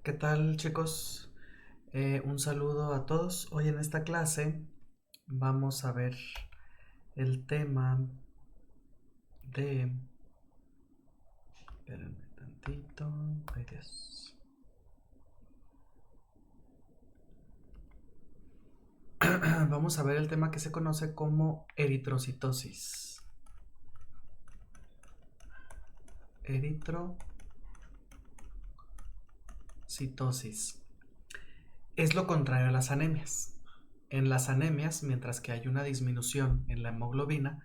¿Qué tal, chicos? Un saludo a todos. Hoy en esta clase vamos a ver el tema de... Espérenme tantito. Ay, Dios. Vamos a ver el tema que se conoce como eritrocitosis. Eritrocitosis. Es lo contrario a las anemias. En las anemias, mientras que hay una disminución en la hemoglobina,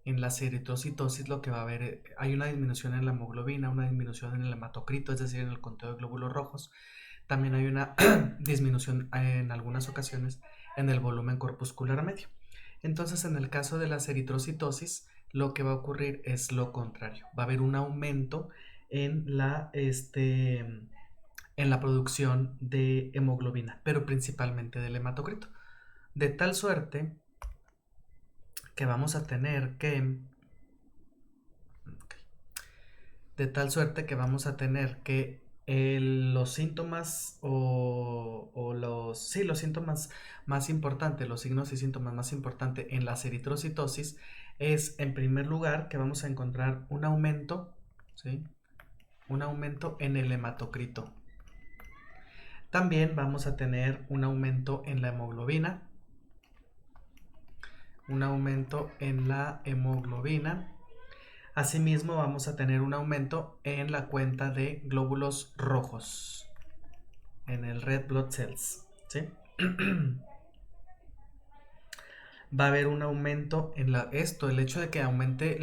en la eritrocitosis lo que va a haber, hay una disminución en la hemoglobina, una disminución en el hematocrito, es decir, en el conteo de glóbulos rojos. También hay una disminución en algunas ocasiones en el volumen corpuscular medio. Entonces, en el caso de la eritrocitosis, lo que va a ocurrir es lo contrario. Va a haber un aumento en la producción de hemoglobina, pero principalmente del hematocrito. De tal suerte que vamos a tener que los síntomas los síntomas más importantes, los signos y síntomas más importantes en la eritrocitosis es, en primer lugar, que vamos a encontrar un aumento, ¿sí? Un aumento en el hematocrito. También vamos a tener un aumento en la hemoglobina, Asimismo, vamos a tener un aumento en la cuenta de glóbulos rojos, en el red blood cells, ¿sí? Va a haber un aumento en el hecho de que aumente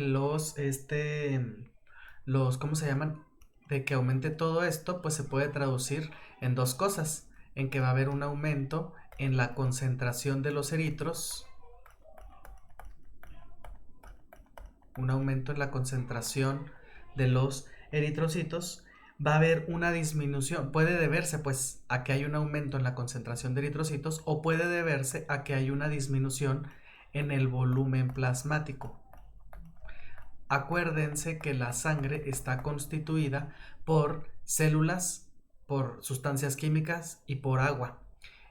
¿cómo se llaman? De que aumente todo esto, pues se puede traducir en dos cosas, en que va a haber un aumento en la concentración de los eritros, un aumento en la concentración de los eritrocitos, va a haber una disminución. Puede deberse pues a que hay un aumento en la concentración de eritrocitos o puede deberse a que hay una disminución en el volumen plasmático. Acuérdense que la sangre está constituida por células, por sustancias químicas y por agua.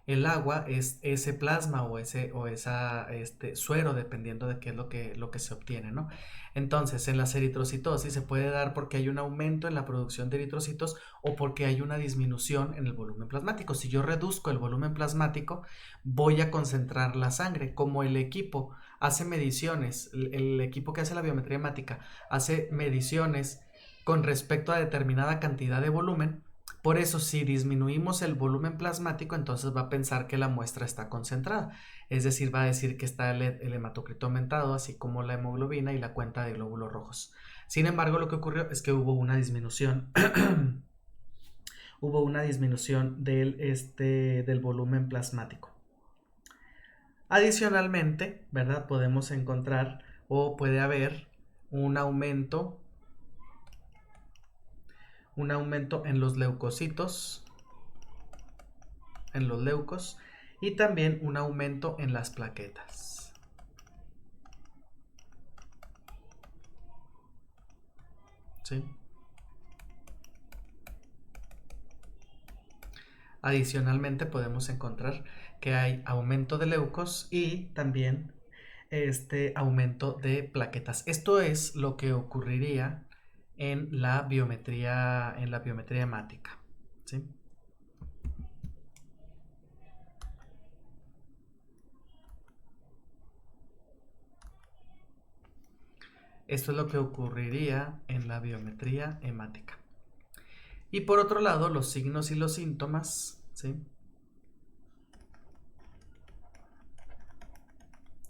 El agua es ese plasma o esa suero, dependiendo de qué es lo que se obtiene, ¿no? Entonces, en la eritrocitosis se puede dar porque hay un aumento en la producción de eritrocitos o porque hay una disminución en el volumen plasmático. Si yo reduzco el volumen plasmático, voy a concentrar la sangre. Como el equipo hace mediciones, el equipo que hace la biometría hemática hace mediciones con respecto a determinada cantidad de volumen. Por eso, si disminuimos el volumen plasmático, entonces va a pensar que la muestra está concentrada. Es decir, va a decir que está el hematocrito aumentado, así como la hemoglobina y la cuenta de glóbulos rojos. Sin embargo, lo que ocurrió es que hubo una disminución. Hubo una disminución del volumen plasmático. Adicionalmente, ¿verdad? Podemos encontrar o puede haber un aumento en los leucocitos, en los leucos, y también un aumento en las plaquetas. ¿Sí? Adicionalmente podemos encontrar que hay aumento de leucos y también aumento de plaquetas. Esto es lo que ocurriría en la biometría hemática, ¿sí? Esto es lo que ocurriría en la biometría hemática. Y por otro lado, los signos y los síntomas, ¿sí?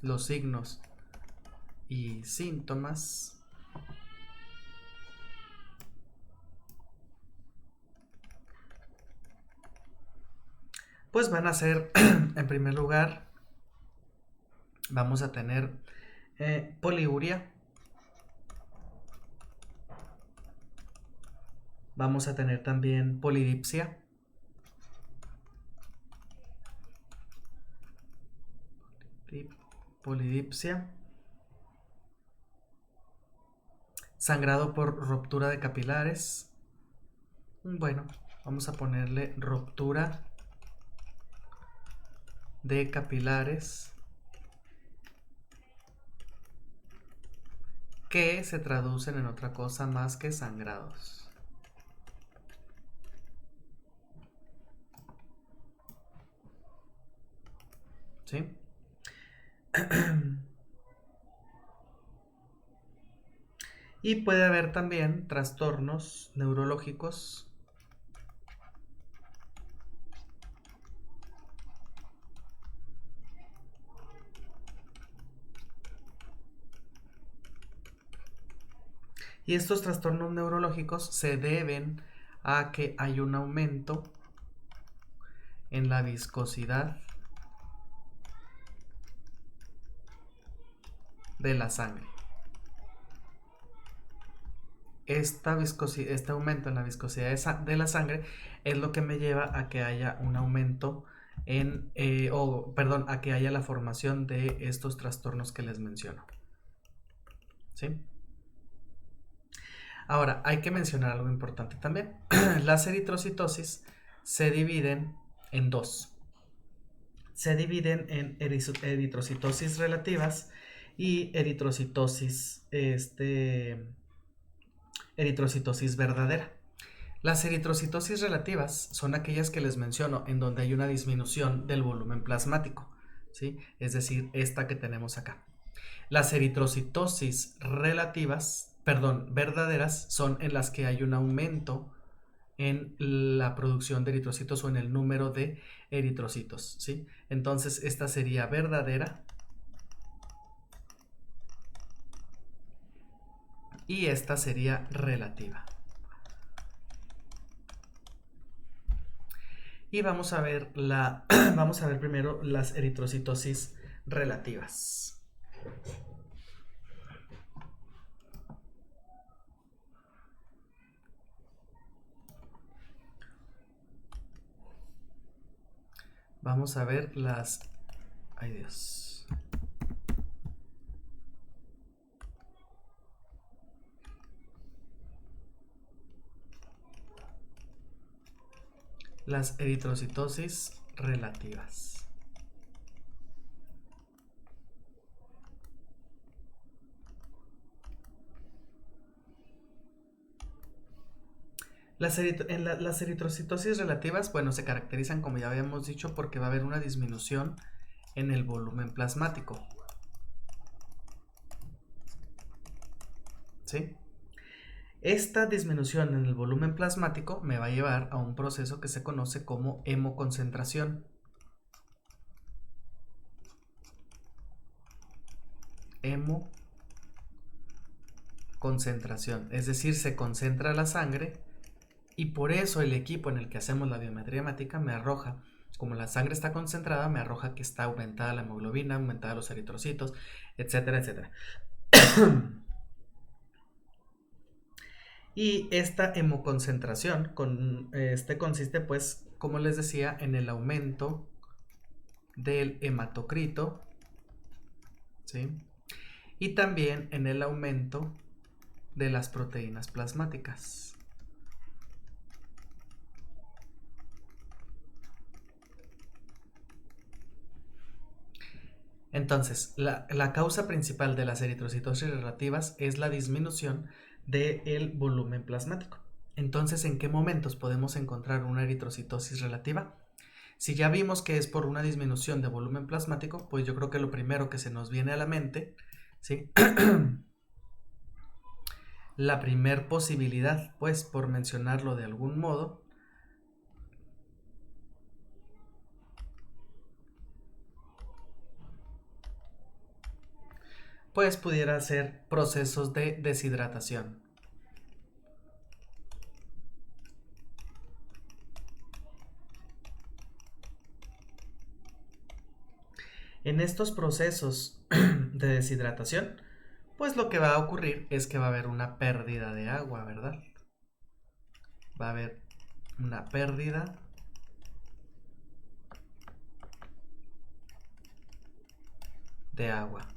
Los signos y síntomas pues van a ser, en primer lugar, vamos a tener poliuria, vamos a tener también polidipsia, sangrado por ruptura de capilares, bueno, Vamos a ponerle ruptura de capilares que se traducen en otra cosa más que sangrados. ¿Sí? Y puede haber también trastornos neurológicos y estos trastornos neurológicos se deben a que hay un aumento en la viscosidad de la sangre. Este aumento en la viscosidad de la sangre es lo que me lleva a que haya un aumento a que haya la formación de estos trastornos que les menciono. ¿Sí? Ahora, hay que mencionar algo importante también. Las eritrocitosis se dividen en dos. Se dividen en eritrocitosis relativas y eritrocitosis verdadera. Las eritrocitosis relativas son aquellas que les menciono en donde hay una disminución del volumen plasmático, ¿sí? Es decir, esta que tenemos acá. Las eritrocitosis verdaderas son en las que hay un aumento en la producción de eritrocitos o en el número de eritrocitos, ¿sí? Entonces esta sería verdadera y esta sería relativa. Y vamos a ver primero las eritrocitosis relativas. Vamos a ver las... ¡Ay, Dios! Las eritrocitosis relativas. Las eritrocitosis relativas, bueno, se caracterizan, como ya habíamos dicho, porque va a haber una disminución en el volumen plasmático. ¿Sí? Esta disminución en el volumen plasmático me va a llevar a un proceso que se conoce como hemoconcentración. Hemoconcentración, es decir, se concentra la sangre y por eso el equipo en el que hacemos la biometría hemática me arroja, como la sangre está concentrada, me arroja que está aumentada la hemoglobina, aumentada los eritrocitos, etcétera, etcétera. Y esta hemoconcentración consiste, pues, como les decía, en el aumento del hematocrito, ¿sí? Y también en el aumento de las proteínas plasmáticas. Entonces, la causa principal de las eritrocitosis relativas es la disminución del volumen plasmático. Entonces, ¿en qué momentos podemos encontrar una eritrocitosis relativa? Si ya vimos que es por una disminución de volumen plasmático, pues yo creo que lo primero que se nos viene a la mente, ¿sí? La primer posibilidad, pues por mencionarlo de algún modo, pues pudiera ser procesos de deshidratación. En estos procesos de deshidratación, pues lo que va a ocurrir es que va a haber una pérdida de agua, ¿verdad? Va a haber una pérdida de agua.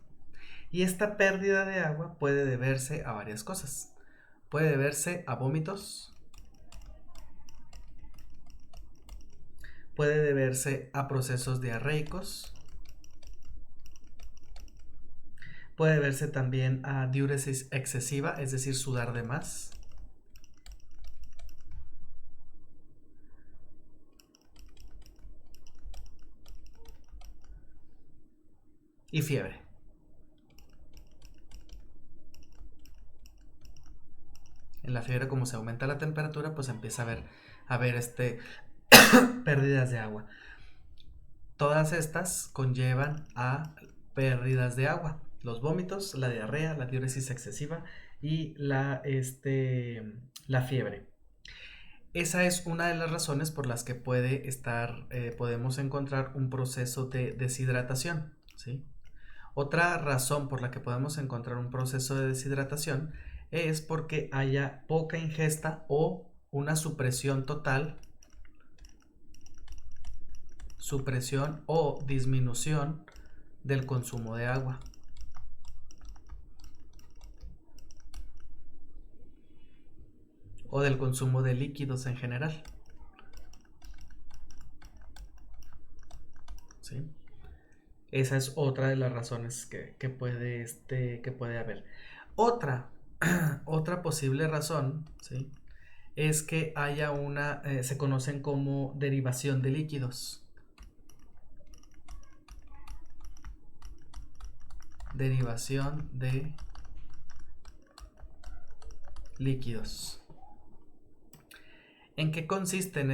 Y esta pérdida de agua puede deberse a varias cosas. Puede deberse a vómitos, puede deberse a procesos diarreicos, puede deberse también a diuresis excesiva, es decir, sudar de más, y fiebre. En la fiebre, como se aumenta la temperatura, pues empieza a ver pérdidas de agua. Todas estas conllevan a pérdidas de agua. Los vómitos, la diarrea, la diuresis excesiva y la fiebre. Esa es una de las razones por las que podemos encontrar un proceso de deshidratación, ¿sí? Otra razón por la que podemos encontrar un proceso de deshidratación es porque haya poca ingesta o una supresión o disminución del consumo de agua. O del consumo de líquidos en general. ¿Sí? Esa es otra de las razones que puede haber. Otra, otra posible razón, ¿sí? Es que haya se conocen como derivación de líquidos. Derivación de líquidos. ¿En qué consiste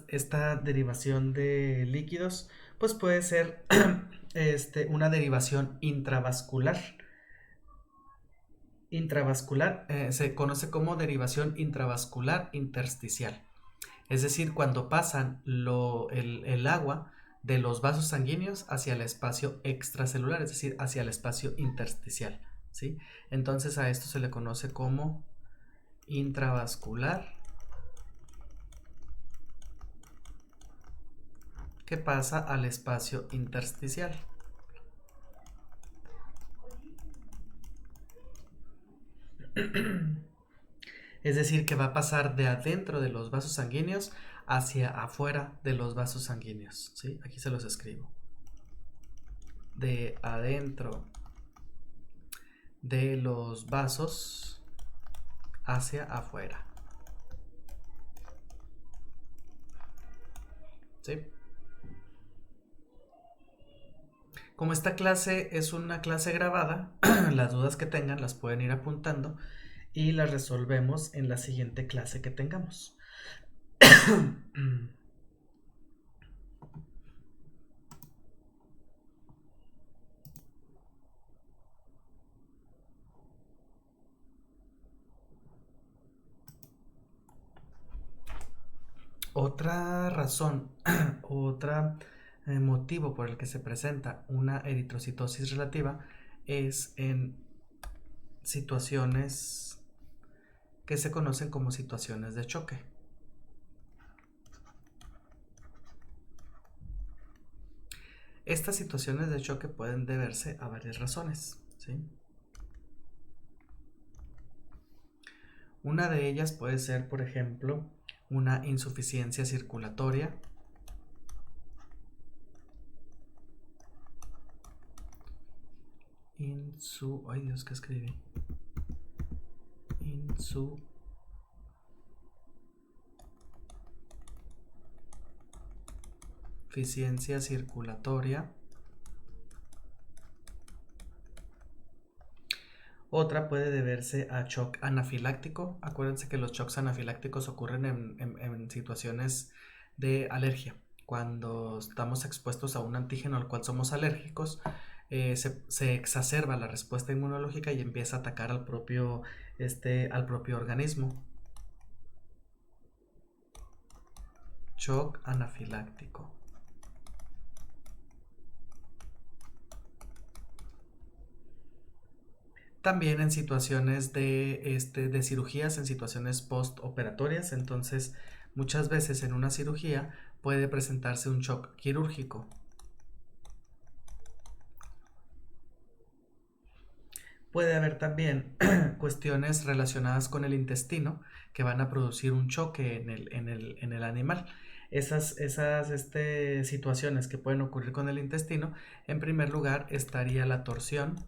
esta derivación de líquidos? Pues puede ser una derivación intravascular. Se conoce como derivación intravascular intersticial. Es decir, cuando pasan el agua de los vasos sanguíneos hacia el espacio extracelular, es decir, hacia el espacio intersticial, ¿sí? Entonces a esto se le conoce como intravascular, que pasa al espacio intersticial. Es decir, que va a pasar de adentro de los vasos sanguíneos hacia afuera de los vasos sanguíneos, ¿sí? Aquí se los escribo. De adentro de los vasos hacia afuera. ¿Sí? Como esta clase es una clase grabada, las dudas que tengan las pueden ir apuntando y las resolvemos en la siguiente clase que tengamos. Otra razón, otro motivo por el que se presenta una eritrocitosis relativa es en situaciones que se conocen como situaciones de choque. Estas situaciones de choque pueden deberse a varias razones, ¿sí? Una de ellas puede ser, por ejemplo, una insuficiencia circulatoria, ay Dios, ¿qué escribí? Insuficiencia circulatoria. Otra puede deberse a shock anafiláctico. Acuérdense que los shocks anafilácticos ocurren en situaciones de alergia. Cuando estamos expuestos a un antígeno al cual somos alérgicos, se exacerba la respuesta inmunológica y empieza a atacar al propio organismo. Shock anafiláctico. También en situaciones de cirugías, en situaciones postoperatorias. Entonces, muchas veces en una cirugía puede presentarse un shock quirúrgico. Puede haber también cuestiones relacionadas con el intestino que van a producir un choque en el animal. esas situaciones que pueden ocurrir con el intestino, en primer lugar estaría la torsión.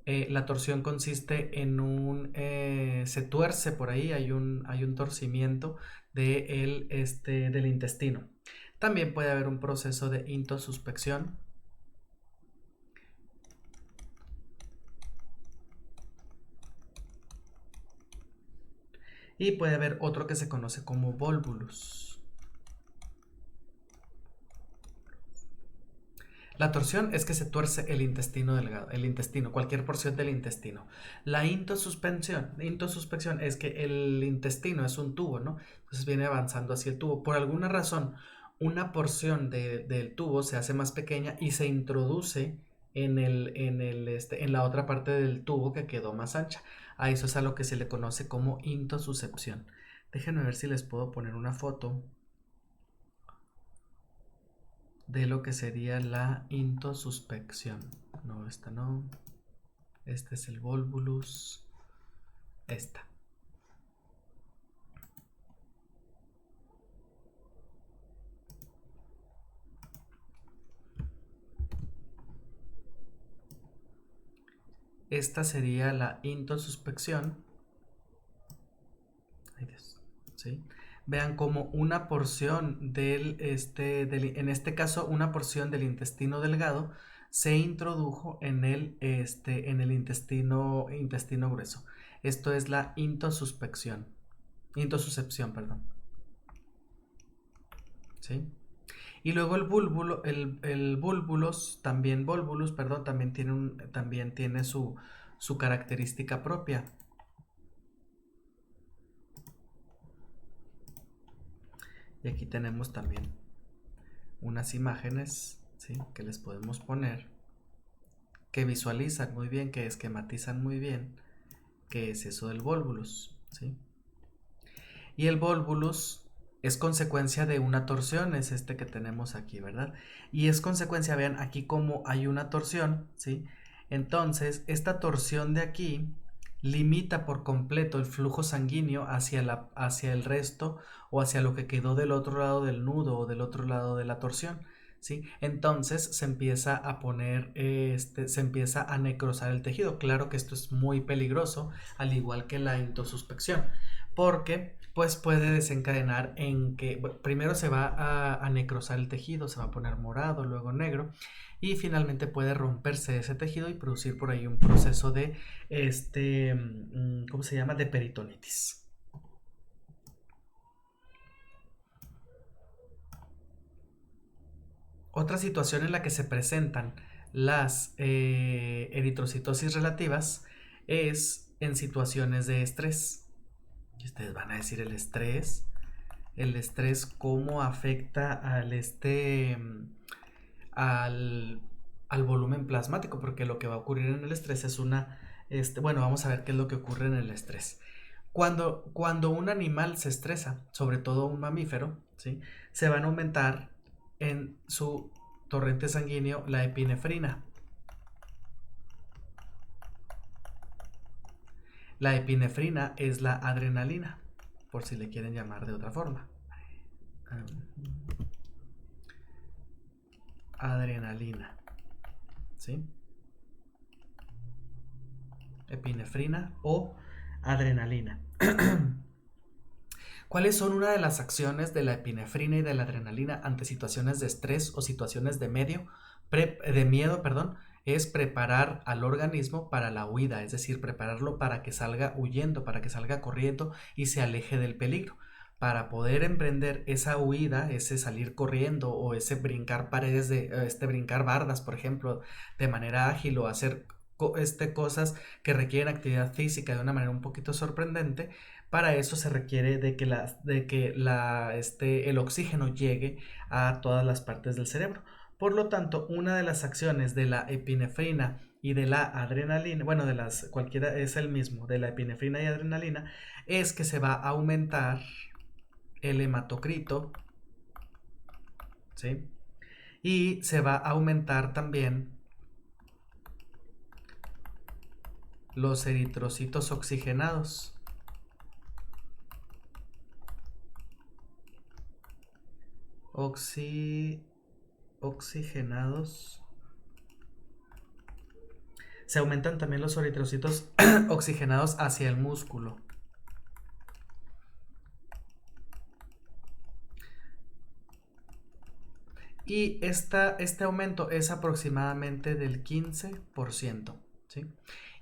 La torsión consiste en se tuerce por ahí, hay un torcimiento del intestino. También puede haber un proceso de intosuspección. Y puede haber otro que se conoce como volvulus. La torsión es que se tuerce el intestino delgado, el intestino, cualquier porción del intestino. La intosuspección es que el intestino es un tubo, ¿no? Entonces viene avanzando hacia el tubo. Por alguna razón, una porción del tubo se hace más pequeña y se introduce en la otra parte del tubo que quedó más ancha. A eso es a lo que se le conoce como intosuscepción. Déjenme ver si les puedo poner una foto de lo que sería la intosuspección. No, esta no. Este es el volvulus. Esta. Esta sería la intosuspección. Ay Dios. ¿Sí? Vean como una porción en este caso, una porción del intestino delgado se introdujo en el intestino grueso. Esto es la intosuspección. Intosuscepción, perdón. ¿Sí? Y luego el volvulus, perdón, también tiene su característica propia. Y aquí tenemos también unas imágenes, ¿sí?, que les podemos poner, que visualizan muy bien, que esquematizan muy bien qué es eso del volvulus, ¿sí? Y el volvulus es consecuencia de una torsión, es este que tenemos aquí, ¿verdad? Y es consecuencia, vean, aquí como hay una torsión, ¿sí? Entonces, esta torsión de aquí limita por completo el flujo sanguíneo hacia el resto o hacia lo que quedó del otro lado del nudo o del otro lado de la torsión, ¿sí? Entonces se empieza a poner, se empieza a necrosar el tejido. Claro que esto es muy peligroso, al igual que la intosuspección, porque pues puede desencadenar en que primero se va a necrosar el tejido, se va a poner morado, luego negro, y finalmente puede romperse ese tejido y producir por ahí un proceso de ¿cómo se llama?, de peritonitis. Otra situación en la que se presentan las eritrocitosis relativas es en situaciones de estrés. Y ustedes van a decir el estrés cómo afecta al, al volumen plasmático, porque lo que va a ocurrir en el estrés es bueno, vamos a ver qué es lo que ocurre en el estrés. Cuando un animal se estresa, sobre todo un mamífero, ¿sí?, se van a aumentar en su torrente sanguíneo la epinefrina. La epinefrina es la adrenalina, por si le quieren llamar de otra forma. Adrenalina, ¿sí? Epinefrina o adrenalina. ¿Cuáles son una de las acciones de la epinefrina y de la adrenalina ante situaciones de estrés o situaciones de miedo, perdón? Es preparar al organismo para la huida, es decir, prepararlo para que salga huyendo, para que salga corriendo y se aleje del peligro. Para poder emprender esa huida, ese salir corriendo o ese brincar paredes brincar bardas, por ejemplo, de manera ágil, o hacer cosas que requieren actividad física de una manera un poquito sorprendente. Para eso se requiere el oxígeno llegue a todas las partes del cerebro. Por lo tanto, una de las acciones de la epinefrina y de la adrenalina, bueno, cualquiera es el mismo, de la epinefrina y adrenalina, es que se va a aumentar el hematocrito, ¿sí? Y se va a aumentar también los eritrocitos oxigenados. oxigenados. Se aumentan también los eritrocitos oxigenados hacia el músculo. Y este aumento es aproximadamente del 15%. ¿Sí?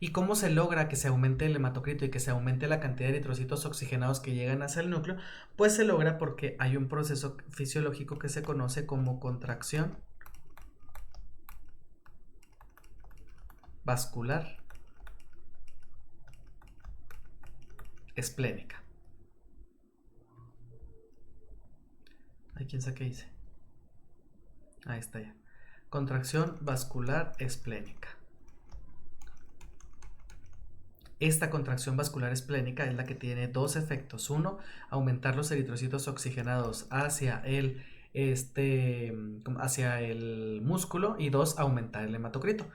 ¿Y cómo se logra que se aumente el hematocrito y que se aumente la cantidad de eritrocitos oxigenados que llegan hacia el núcleo? Pues se logra porque hay un proceso fisiológico que se conoce como contracción vascular esplénica. ¿Ay, quién sabe qué dice? Ahí está ya. Contracción vascular esplénica. Esta contracción vascular esplénica es la que tiene dos efectos. Uno, aumentar los eritrocitos oxigenados hacia el músculo, y dos, aumentar el hematocrito.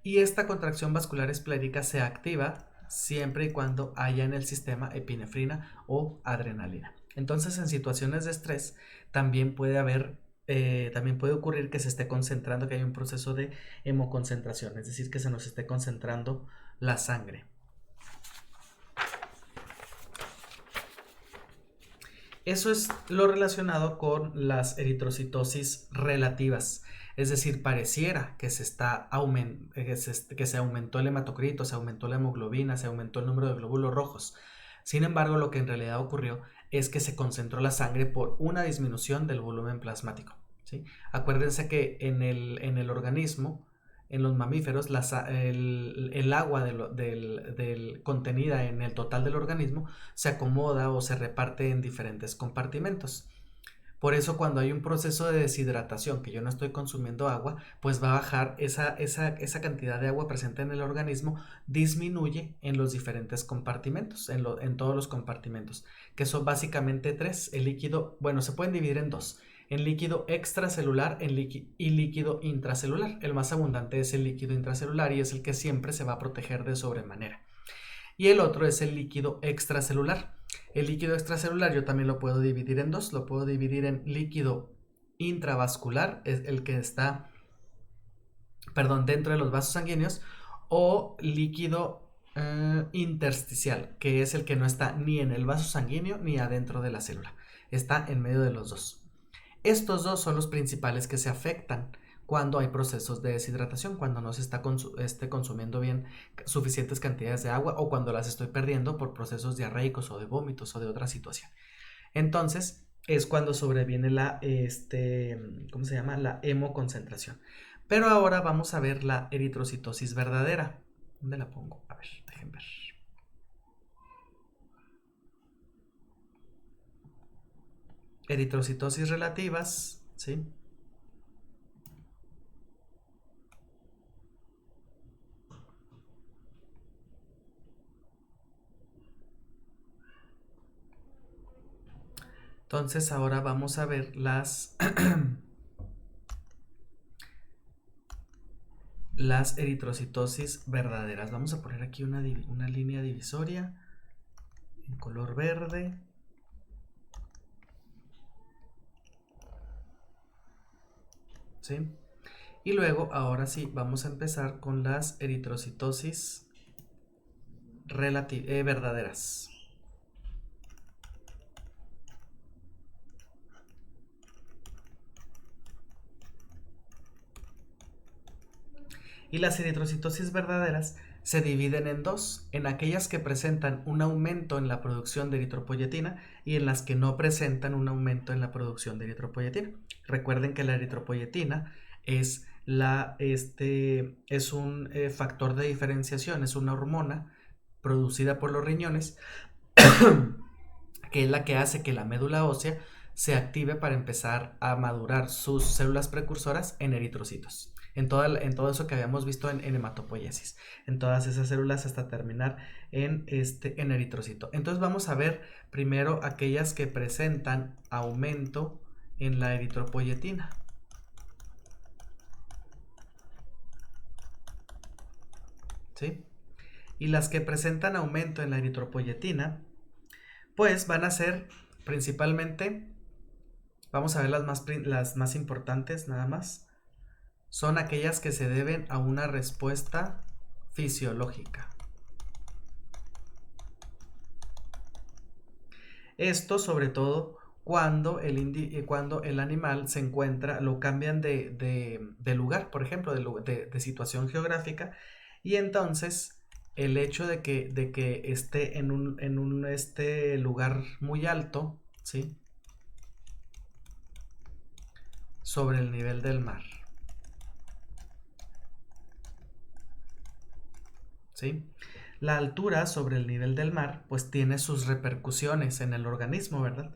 Y esta contracción vascular esplénica se activa siempre y cuando haya en el sistema epinefrina o adrenalina. Entonces, en situaciones de estrés también puede ocurrir que se esté concentrando, que hay un proceso de hemoconcentración, es decir, que se nos esté concentrando la sangre. Eso es lo relacionado con las eritrocitosis relativas. Es decir, pareciera que se aumentó el hematocrito, se aumentó la hemoglobina, se aumentó el número de glóbulos rojos. Sin embargo, lo que en realidad ocurrió es que se concentró la sangre por una disminución del volumen plasmático. ¿Sí? Acuérdense que en el organismo, en los mamíferos, el agua contenida en el total del organismo se acomoda o se reparte en diferentes compartimentos. Por eso, cuando hay un proceso de deshidratación, que yo no estoy consumiendo agua, pues va a bajar esa cantidad de agua presente en el organismo, disminuye en los diferentes compartimentos, en todos los compartimentos, que son básicamente tres. El líquido, bueno, se pueden dividir en dos: en líquido extracelular y líquido intracelular. El más abundante es el líquido intracelular y es el que siempre se va a proteger de sobremanera. Y el otro es el líquido extracelular. El líquido extracelular yo también lo puedo dividir en dos. Lo puedo dividir en líquido intravascular, es el que está, dentro de los vasos sanguíneos, o líquido intersticial, que es el que no está ni en el vaso sanguíneo ni adentro de la célula. Está en medio de los dos. Estos dos son los principales que se afectan cuando hay procesos de deshidratación, cuando no se está consumiendo bien suficientes cantidades de agua, o cuando las estoy perdiendo por procesos diarreicos o de vómitos o de otra situación. Entonces es cuando sobreviene la hemoconcentración. Pero ahora vamos a ver la eritrocitosis verdadera. ¿Dónde la pongo? A ver, dejen ver. Eritrocitosis relativas, ¿sí? Entonces ahora vamos a ver las eritrocitosis verdaderas. Vamos a poner aquí una línea divisoria en color verde. ¿Sí? Y luego, ahora sí, vamos a empezar con las eritrocitosis verdaderas. Y las eritrocitosis verdaderas se dividen en dos: en aquellas que presentan un aumento en la producción de eritropoyetina y en las que no presentan un aumento en la producción de eritropoyetina. Recuerden que la eritropoyetina es un factor de diferenciación, es una hormona producida por los riñones que es la que hace que la médula ósea se active para empezar a madurar sus células precursoras en eritrocitos. En todo eso que habíamos visto en hematopoiesis, en todas esas células hasta terminar en eritrocito. Entonces vamos a ver primero aquellas que presentan aumento en la eritropoyetina. ¿Sí? Y las que presentan aumento en la eritropoyetina, pues van a ser principalmente Vamos a ver las más importantes nada más. Son aquellas que se deben a una respuesta fisiológica. Esto sobre todo cuando cuando el animal se encuentra, lo cambian de lugar, por ejemplo, de situación geográfica, y entonces el hecho de que esté en un lugar muy alto, ¿sí? Sobre el nivel del mar, ¿sí? La altura sobre el nivel del mar pues tiene sus repercusiones en el organismo, ¿verdad?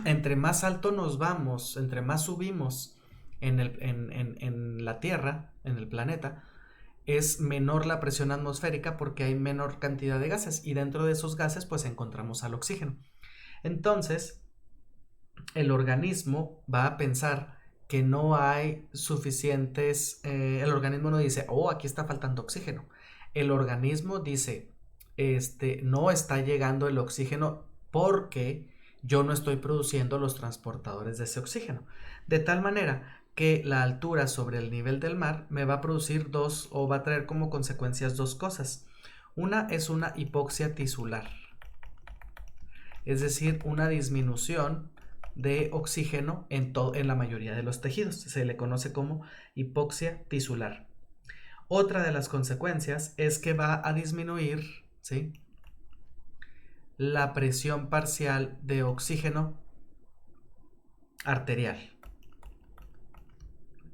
Entre más alto nos vamos, entre más subimos en la Tierra, en el planeta, es menor la presión atmosférica porque hay menor cantidad de gases y dentro de esos gases pues encontramos al oxígeno. Entonces, el organismo va a pensar que no hay suficientes, el organismo no dice, oh, aquí está faltando oxígeno. El organismo dice, no está llegando el oxígeno porque yo no estoy produciendo los transportadores de ese oxígeno. De tal manera que la altura sobre el nivel del mar me va a producir dos, o va a traer como consecuencias dos cosas. Una es una hipoxia tisular, es decir, una disminución de oxígeno en la mayoría de los tejidos. Se le conoce como hipoxia tisular. Otra de las consecuencias es que va a disminuir, ¿sí?, la presión parcial de oxígeno arterial.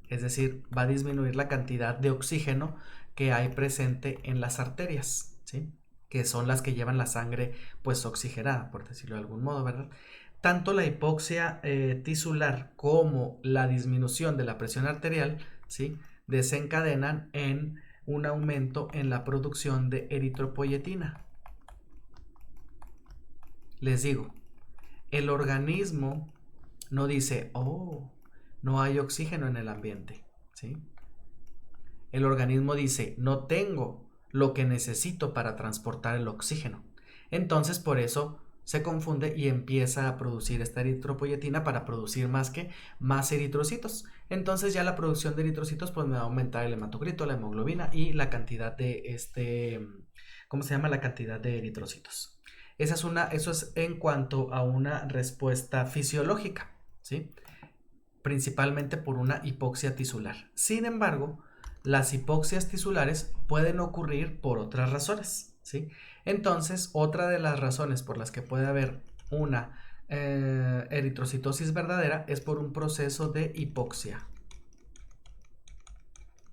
Es decir, va a disminuir la cantidad de oxígeno que hay presente en las arterias, ¿sí?, que son las que llevan la sangre pues oxigenada, por decirlo de algún modo, ¿verdad? Tanto la hipoxia tisular como la disminución de la presión arterial, ¿sí?, desencadenan en un aumento en la producción de eritropoyetina. Les digo, el organismo no dice, oh, no hay oxígeno en el ambiente, ¿sí? El organismo dice, no tengo lo que necesito para transportar el oxígeno. Entonces, por eso se confunde y empieza a producir esta eritropoyetina para producir más eritrocitos. Entonces ya la producción de eritrocitos pues me va a aumentar el hematocrito, la hemoglobina y la cantidad de ¿cómo se llama? La cantidad de eritrocitos. Eso es en cuanto a una respuesta fisiológica, ¿sí? Principalmente por una hipoxia tisular. Sin embargo, las hipoxias tisulares pueden ocurrir por otras razones, ¿sí? Entonces, otra de las razones por las que puede haber una eritrocitosis verdadera es por un proceso de hipoxia,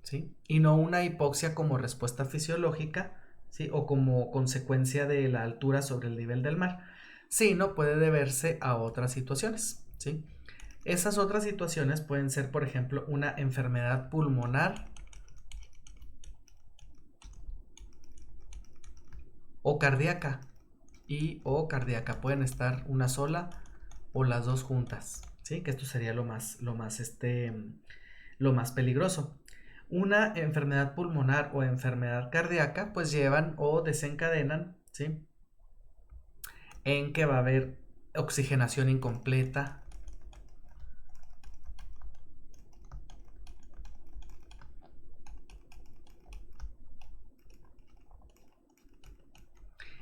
¿sí? Y no una hipoxia como respuesta fisiológica, ¿sí?, o como consecuencia de la altura sobre el nivel del mar, sino puede deberse a otras situaciones, ¿sí? Esas otras situaciones pueden ser, por ejemplo, una enfermedad pulmonar o cardíaca. O cardíaca pueden estar una sola o las dos juntas, ¿sí? Que esto sería lo más peligroso. Una enfermedad pulmonar o enfermedad cardíaca pues llevan o desencadenan, ¿sí?, en que va a haber oxigenación incompleta,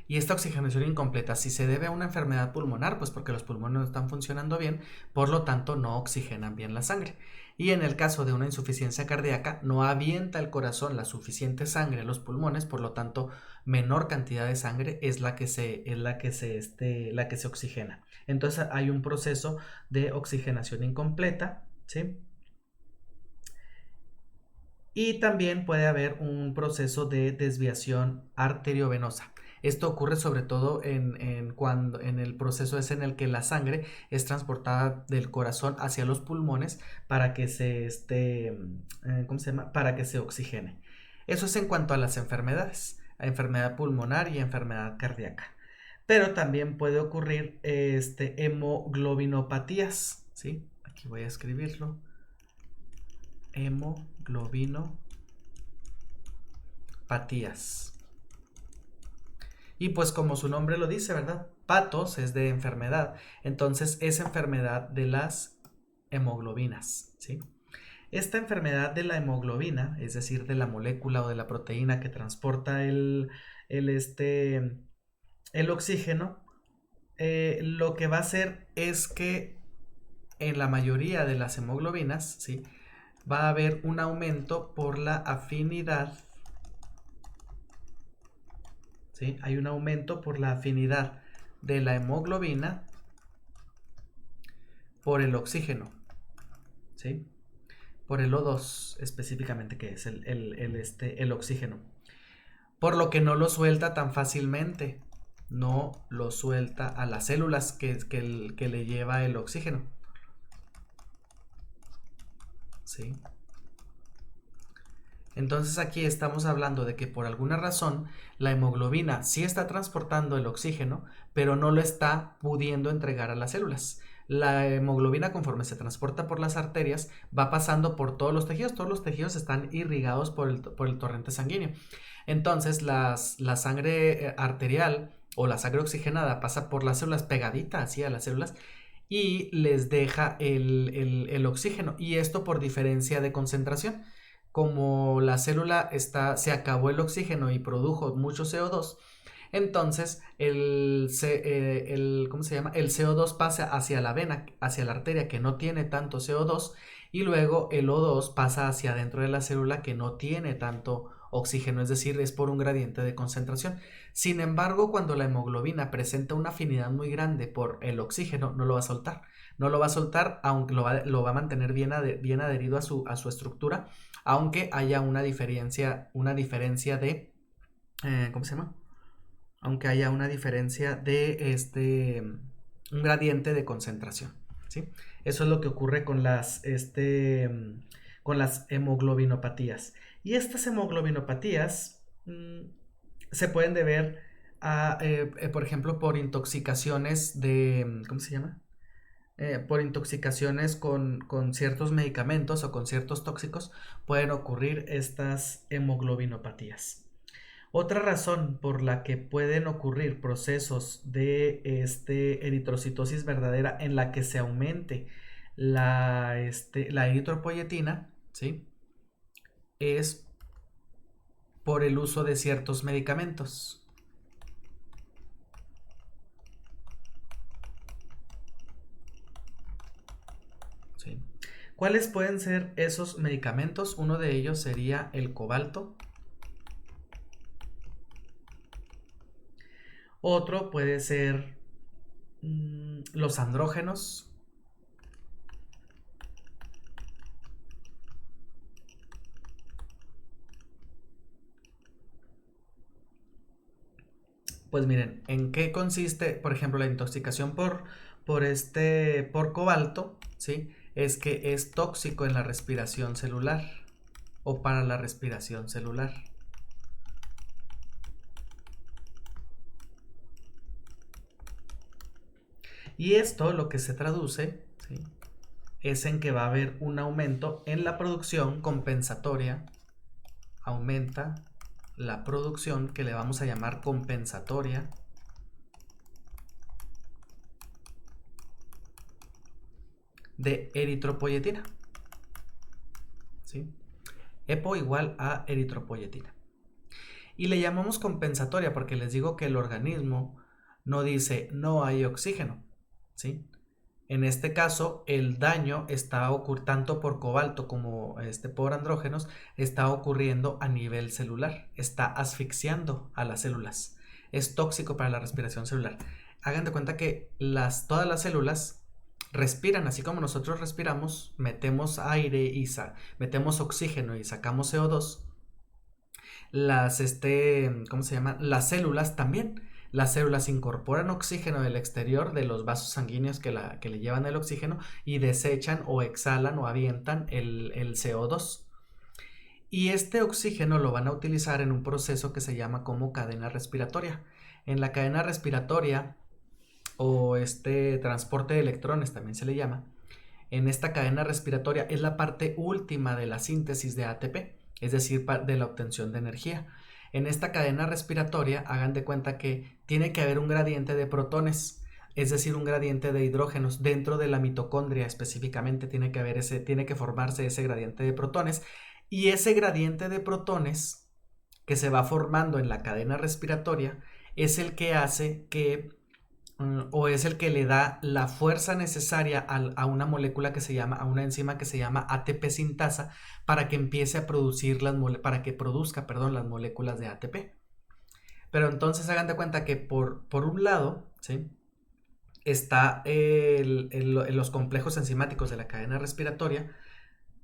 y esta oxigenación incompleta, si se debe a una enfermedad pulmonar, pues porque los pulmones no están funcionando bien, por lo tanto no oxigenan bien la sangre. Y en el caso de una insuficiencia cardíaca, no avienta el corazón la suficiente sangre a los pulmones, por lo tanto, menor cantidad de sangre es la que se oxigena. Entonces hay un proceso de oxigenación incompleta, ¿sí? Y también puede haber un proceso de desviación arteriovenosa. Esto ocurre sobre todo cuando en el proceso es en el que la sangre es transportada del corazón hacia los pulmones para que ¿cómo se llama? Para que se oxigene. Eso es en cuanto a las enfermedades, a enfermedad pulmonar y enfermedad cardíaca. Pero también puede ocurrir hemoglobinopatías, ¿sí? Aquí voy a escribirlo. Hemoglobinopatías. Y pues como su nombre lo dice, ¿verdad? Patos es de enfermedad, entonces es enfermedad de las hemoglobinas, ¿sí? Esta enfermedad de la hemoglobina, es decir, de la molécula o de la proteína que transporta el, este, el oxígeno, lo que va a hacer es que en la mayoría de las hemoglobinas, ¿sí? Va a haber un aumento por la afinidad, ¿sí? Hay un aumento por la afinidad de la hemoglobina por el oxígeno, ¿sí? Por el O2 específicamente, que es el oxígeno. Por lo que no lo suelta tan fácilmente. No lo suelta a las células que le lleva el oxígeno. ¿Sí? Entonces aquí estamos hablando de que por alguna razón la hemoglobina sí está transportando el oxígeno, pero no lo está pudiendo entregar a las células. La hemoglobina, conforme se transporta por las arterias, va pasando por todos los tejidos están irrigados por el torrente sanguíneo. Entonces la sangre arterial o la sangre oxigenada pasa por las células pegadita así a las células y les deja el oxígeno, y esto por diferencia de concentración. Como la célula se acabó el oxígeno y produjo mucho CO2, entonces ¿cómo se llama? El CO2 pasa hacia la vena, hacia la arteria que no tiene tanto CO2, y luego el O2 pasa hacia adentro de la célula que no tiene tanto oxígeno, es decir, es por un gradiente de concentración. Sin embargo, cuando la hemoglobina presenta una afinidad muy grande por el oxígeno, no lo va a soltar. No lo va a soltar, aunque lo va a mantener bien adherido a su estructura, aunque haya una diferencia de, ¿cómo se llama? Aunque haya una diferencia de un gradiente de concentración, ¿sí? Eso es lo que ocurre con las hemoglobinopatías. Y estas hemoglobinopatías se pueden deber a, por ejemplo, por intoxicaciones ¿cómo se llama? Por intoxicaciones con ciertos medicamentos o con ciertos tóxicos, pueden ocurrir estas hemoglobinopatías. Otra razón por la que pueden ocurrir procesos de eritrocitosis verdadera en la que se aumente la eritropoyetina, ¿sí? Es por el uso de ciertos medicamentos. ¿Sí? ¿Cuáles pueden ser esos medicamentos? Uno de ellos sería el cobalto. Otro puede ser los andrógenos. Pues miren, ¿en qué consiste, por ejemplo, la intoxicación por cobalto? ¿Sí? Es que es tóxico en la respiración celular o para la respiración celular. Y esto lo que se traduce, ¿sí?, es en que va a haber un aumento en la producción compensatoria. Aumenta la producción, que le vamos a llamar compensatoria, de eritropoyetina, ¿sí? EPO igual a eritropoyetina. Y le llamamos compensatoria porque les digo que el organismo no dice no hay oxígeno, ¿sí? En este caso, el daño está ocurriendo tanto por cobalto como por andrógenos, está ocurriendo a nivel celular, está asfixiando a las células, es tóxico para la respiración celular. Hagan de cuenta que todas las células respiran, así como nosotros respiramos, metemos aire y metemos oxígeno y sacamos CO2. ¿Cómo se llama? Las células también. Las células incorporan oxígeno del exterior de los vasos sanguíneos que le llevan el oxígeno y desechan o exhalan o avientan el CO2. Y este oxígeno lo van a utilizar en un proceso que se llama como cadena respiratoria. En la cadena respiratoria, o transporte de electrones también se le llama, en esta cadena respiratoria es la parte última de la síntesis de ATP, es decir, de la obtención de energía. En esta cadena respiratoria, hagan de cuenta que tiene que haber un gradiente de protones, es decir, un gradiente de hidrógenos dentro de la mitocondria específicamente, tiene que formarse ese gradiente de protones, y ese gradiente de protones que se va formando en la cadena respiratoria es el que hace que o es el que le da la fuerza necesaria a una molécula que se llama, a una enzima que se llama ATP sintasa para que empiece a producir para que produzca, perdón, las moléculas de ATP. Pero entonces hagan de cuenta que por un lado, ¿sí? Está los complejos enzimáticos de la cadena respiratoria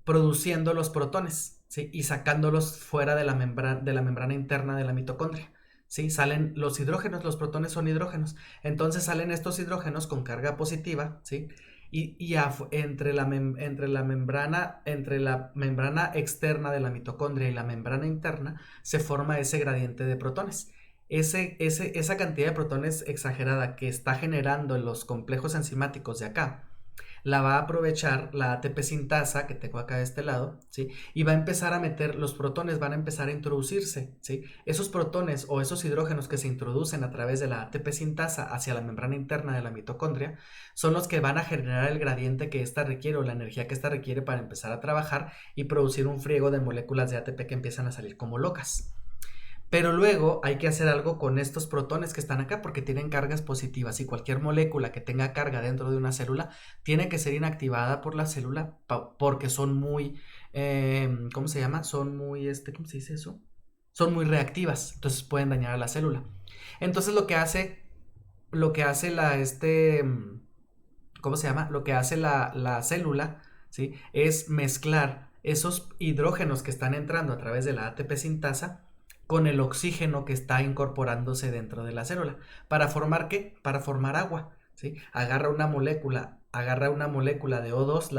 produciendo los protones, ¿sí? Y sacándolos fuera de la membrana interna de la mitocondria. ¿Sí? Salen los hidrógenos, los protones son hidrógenos. Entonces salen estos hidrógenos con carga positiva, ¿sí? Y entre la membrana externa de la mitocondria y la membrana interna se forma ese gradiente de protones. Esa cantidad de protones exagerada que está generando los complejos enzimáticos de acá, la va a aprovechar la ATP sintasa que tengo acá de este lado, ¿sí? Y va a empezar a meter, los protones van a empezar a introducirse, ¿sí? Esos protones o esos hidrógenos que se introducen a través de la ATP sintasa hacia la membrana interna de la mitocondria son los que van a generar el gradiente que ésta requiere o la energía que ésta requiere para empezar a trabajar y producir un friego de moléculas de ATP que empiezan a salir como locas. Pero luego hay que hacer algo con estos protones que están acá porque tienen cargas positivas y cualquier molécula que tenga carga dentro de una célula tiene que ser inactivada por la célula porque son muy, ¿cómo se llama? Son muy, ¿cómo se dice eso? Son muy reactivas, entonces pueden dañar a la célula. Entonces lo que hace ¿cómo se llama? Lo que hace la célula, ¿sí? Es mezclar esos hidrógenos que están entrando a través de la ATP sintasa con el oxígeno que está incorporándose dentro de la célula. ¿Para formar qué? Para formar agua, ¿sí? Agarra una molécula de O2,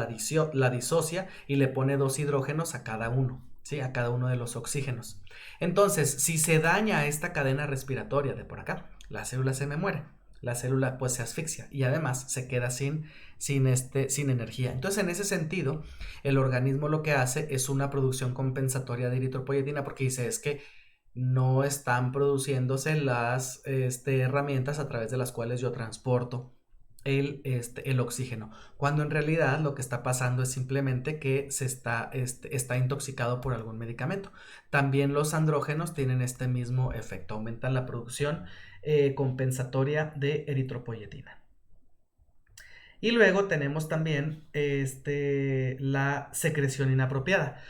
la disocia y le pone 2 hidrógenos a cada uno, ¿sí? A cada uno de los oxígenos. Entonces, si se daña esta cadena respiratoria de por acá, la célula se me muere. La célula pues se asfixia y además se queda sin energía. Entonces, en ese sentido, el organismo lo que hace es una producción compensatoria de eritropoyetina porque dice, es que no están produciéndose las herramientas a través de las cuales yo transporto el oxígeno, cuando en realidad lo que está pasando es simplemente que está intoxicado por algún medicamento. También los andrógenos tienen este mismo efecto, aumentan la producción compensatoria de eritropoyetina. Y luego tenemos también la secreción inapropiada.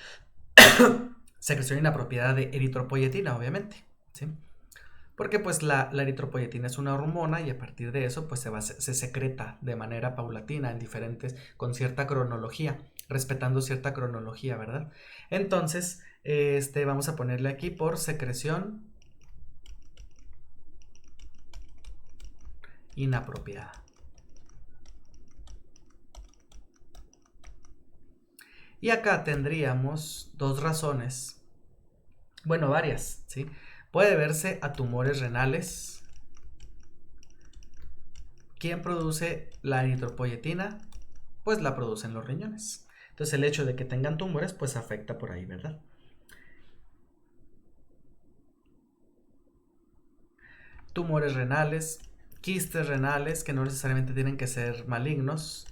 Secreción inapropiada de eritropoyetina, obviamente, ¿sí? Porque pues la eritropoyetina es una hormona y a partir de eso pues se secreta de manera paulatina en con cierta cronología, respetando cierta cronología, ¿verdad? Entonces, vamos a ponerle aquí por secreción inapropiada. Y acá tendríamos dos razones, bueno, varias, ¿sí? Puede deberse a tumores renales. ¿Quién produce la eritropoyetina? Pues la producen los riñones. Entonces el hecho de que tengan tumores pues afecta por ahí, ¿verdad? Tumores renales, quistes renales que no necesariamente tienen que ser malignos.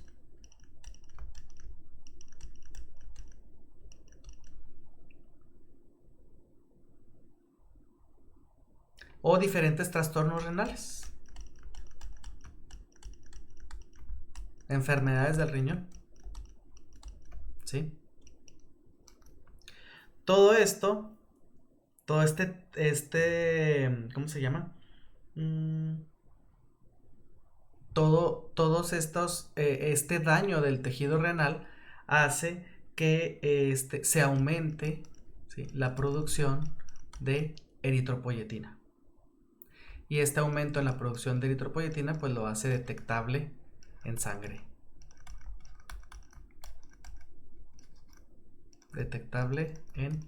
O diferentes trastornos renales. Enfermedades del riñón. ¿Sí? Todo esto, todo ¿cómo se llama? Todos estos, este daño del tejido renal hace que se aumente, ¿sí?, la producción de eritropoyetina. Y este aumento en la producción de eritropoyetina pues lo hace detectable en sangre. Detectable en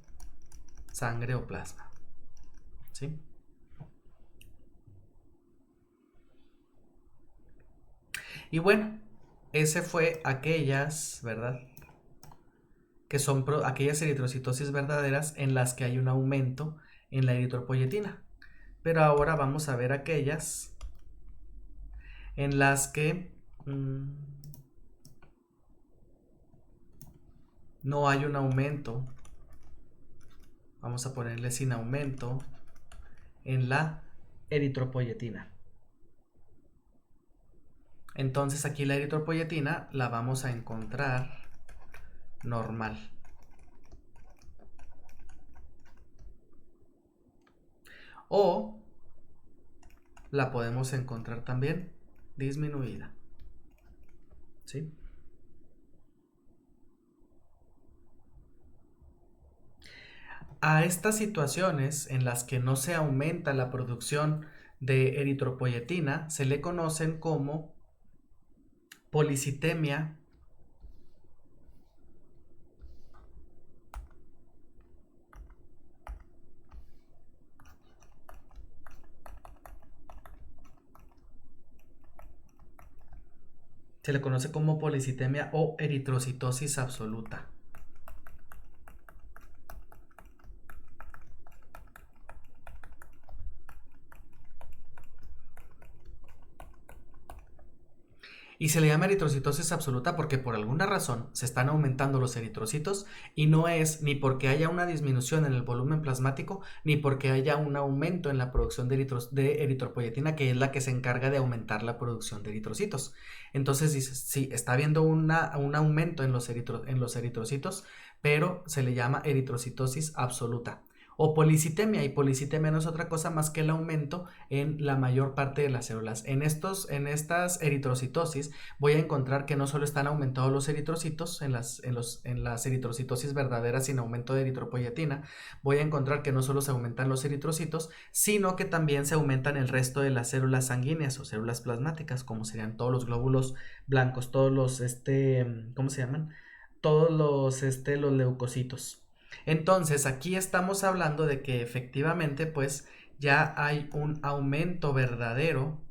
sangre o plasma. ¿Sí? Y bueno, ese fue aquellas, ¿verdad?, que son aquellas eritrocitosis verdaderas en las que hay un aumento en la eritropoyetina. Pero ahora vamos a ver aquellas en las que no hay un aumento. Vamos a ponerle sin aumento en la eritropoyetina. Entonces aquí la eritropoyetina la vamos a encontrar normal. O la podemos encontrar también disminuida. ¿Sí? A estas situaciones en las que no se aumenta la producción de eritropoyetina se le conocen como policitemia o eritrocitosis absoluta. Y se le llama eritrocitosis absoluta porque por alguna razón se están aumentando los eritrocitos y no es ni porque haya una disminución en el volumen plasmático ni porque haya un aumento en la producción de eritropoyetina, que es la que se encarga de aumentar la producción de eritrocitos. Entonces dices, sí, está habiendo un aumento en los eritrocitos, pero se le llama eritrocitosis absoluta. O policitemia, y policitemia no es otra cosa más que el aumento en la mayor parte de las células. En estas eritrocitosis voy a encontrar que no solo están aumentados los eritrocitos en las eritrocitosis verdaderas sin aumento de eritropoyetina, voy a encontrar que no solo se aumentan los eritrocitos, sino que también se aumentan el resto de las células sanguíneas o células plasmáticas, como serían todos los glóbulos blancos, todos los, ¿cómo se llaman? Todos los leucocitos. Entonces aquí estamos hablando de que efectivamente pues ya hay un aumento verdadero,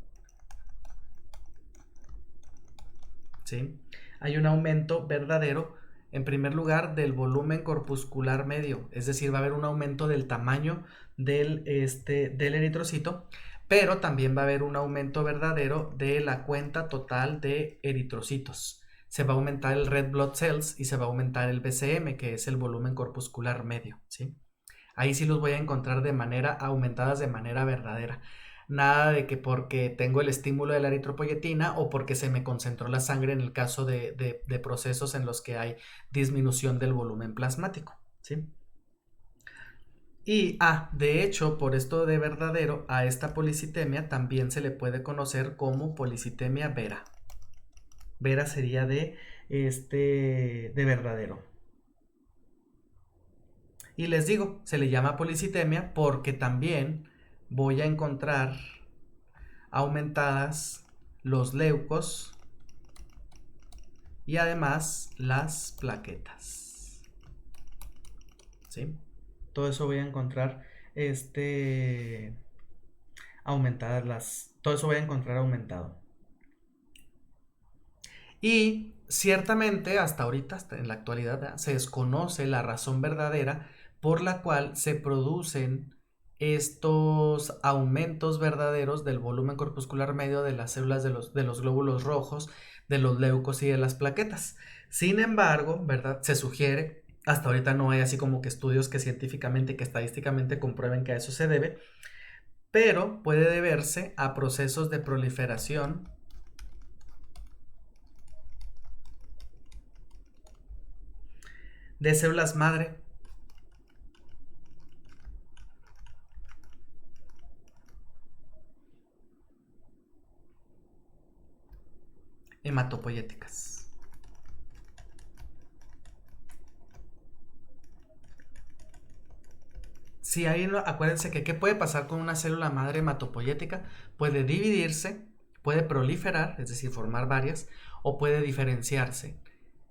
¿sí? Hay un aumento verdadero en primer lugar del volumen corpuscular medio, es decir, va a haber un aumento del tamaño del eritrocito, pero también va a haber un aumento verdadero de la cuenta total de eritrocitos. Se va a aumentar el red blood cells y se va a aumentar el BCM, que es el volumen corpuscular medio, ¿sí? Ahí sí los voy a encontrar de manera aumentadas de manera verdadera. Nada de que porque tengo el estímulo de la eritropoyetina o porque se me concentró la sangre en el caso de procesos en los que hay disminución del volumen plasmático, ¿sí? Y, de hecho, por esto de verdadero, a esta policitemia también se le puede conocer como policitemia vera. Vera sería de verdadero. Y les digo, se le llama policitemia porque también voy a encontrar aumentadas los leucos y además las plaquetas. ¿Sí? Todo eso voy a encontrar aumentadas todo eso voy a encontrar aumentado. Y ciertamente hasta ahorita, hasta en la actualidad, se desconoce la razón verdadera por la cual se producen estos aumentos verdaderos del volumen corpuscular medio de las células de los glóbulos rojos, de los leucos y de las plaquetas. Sin embargo, ¿verdad? Se sugiere, hasta ahorita no hay así como que estudios que científicamente, que estadísticamente comprueben que a eso se debe, pero puede deberse a procesos de proliferación de células madre hematopoyéticas. Si ahí acuérdense que qué puede pasar con una célula madre hematopoyética, puede dividirse, puede proliferar, es decir, formar varias, o puede diferenciarse.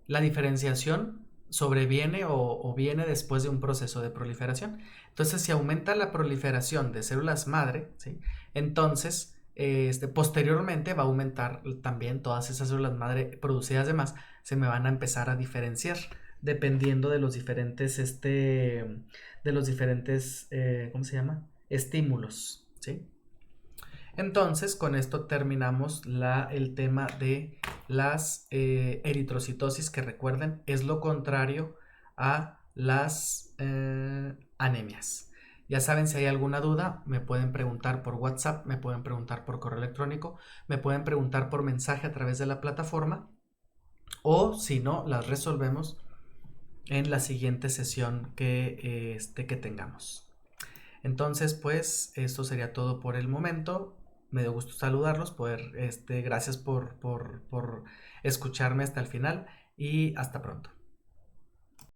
La diferenciación sobreviene o viene después de un proceso de proliferación. Entonces, si aumenta la proliferación de células madre, ¿sí? Entonces, posteriormente va a aumentar también todas esas células madre producidas de más, se me van a empezar a diferenciar. dependiendo de los diferentes, ¿cómo se llama? Estímulos, ¿sí? Entonces, con esto terminamos el tema de las eritrocitosis, que recuerden, es lo contrario a las anemias. Ya saben, si hay alguna duda, me pueden preguntar por WhatsApp, me pueden preguntar por correo electrónico, me pueden preguntar por mensaje a través de la plataforma, o si no, las resolvemos en la siguiente sesión que tengamos. Entonces, pues, esto sería todo por el momento. Me dio gusto saludarlos, gracias por escucharme hasta el final y hasta pronto.